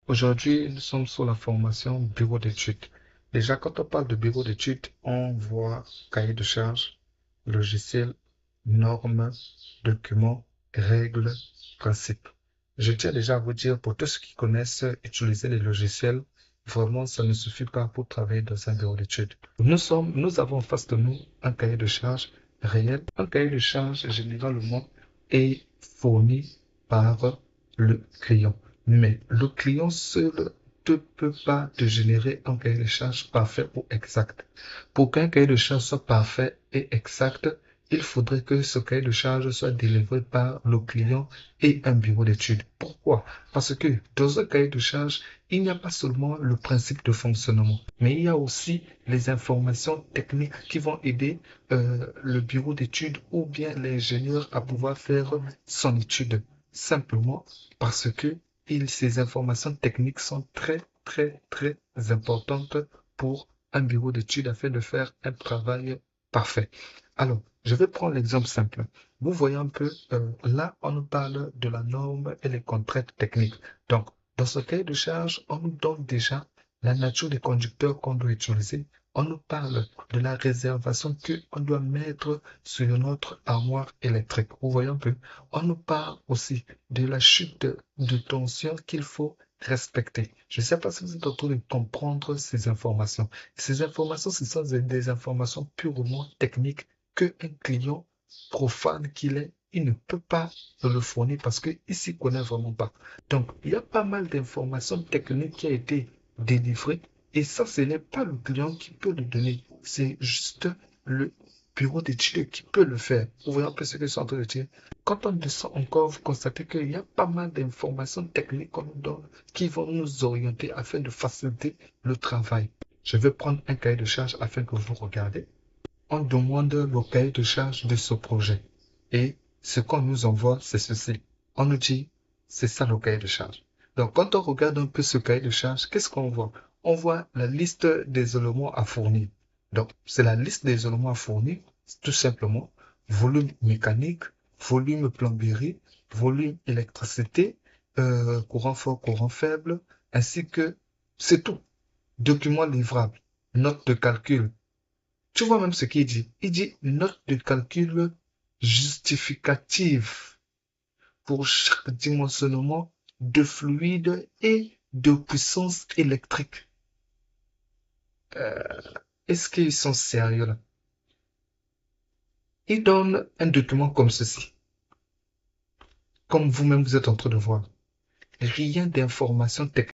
Aujourd'hui, nous sommes sur la formation bureau d'études. Déjà, quand on parle de bureau d'études, on voit cahier de charges, logiciel, normes, documents, règles, principes. Je tiens déjà à vous dire, pour tous ceux qui connaissent utiliser les logiciels, vraiment, ça ne suffit pas pour travailler dans un bureau d'études. Nous avons en face de nous un cahier de charges réel. Un cahier de charges, généralement, est fourni par le client. Mais le client seul ne peut pas te générer un cahier de charges parfait ou exact. Pour qu'un cahier de charges soit parfait et exact, il faudrait que ce cahier de charges soit délivré par le client et un bureau d'études. Pourquoi? Parce que dans un cahier de charges, il n'y a pas seulement le principe de fonctionnement, mais il y a aussi les informations techniques qui vont aider le bureau d'études ou bien l'ingénieur à pouvoir faire son étude. Simplement parce que ces informations techniques sont très importantes pour un bureau d'études afin de faire un travail parfait. Alors, je vais prendre l'exemple simple. Vous voyez un peu, là, on nous parle de la norme et les contraintes techniques. Donc, dans ce cahier de charge, on nous donne déjà la nature des conducteurs qu'on doit utiliser. On nous parle de la réservation qu'on doit mettre sur notre armoire électrique. Vous voyez un peu. On nous parle aussi de la chute de tension qu'il faut respecter. Je ne sais pas si vous êtes en train de comprendre ces informations. Ces informations, ce sont des informations purement techniques que un client profane qu'il est, il ne peut pas le fournir parce qu'il ne s'y connaît vraiment pas. Donc, il y a pas mal d'informations techniques qui ont été délivrées et ça, ce n'est pas le client qui peut le donner. C'est juste le bureau d'études qui peut le faire. Vous voyez un peu ce que je suis en train de dire. Quand on descend encore, vous constatez qu'il y a pas mal d'informations techniques qu'on nous donne qui vont nous orienter afin de faciliter le travail. Je vais prendre un cahier de charge afin que vous regardez. On demande le cahier de charge de ce projet. Et ce qu'on nous envoie, c'est ceci. On nous dit, c'est ça le cahier de charge. Donc, quand on regarde un peu ce cahier de charge, qu'est-ce qu'on voit? On voit la liste des éléments à fournir. Donc, c'est la liste des éléments à fournir, tout simplement. Volume mécanique, volume plomberie, volume électricité, courant fort, courant faible, ainsi que c'est tout. Document livrable, note de calcul. Tu vois même ce qu'il dit. Il dit note de calcul justificative pour chaque dimensionnement de fluide et de puissance électrique. Euh, Est-ce qu'ils sont sérieux là? Il donne un document comme ceci, comme vous-même vous êtes en train de voir. Rien d'information technique.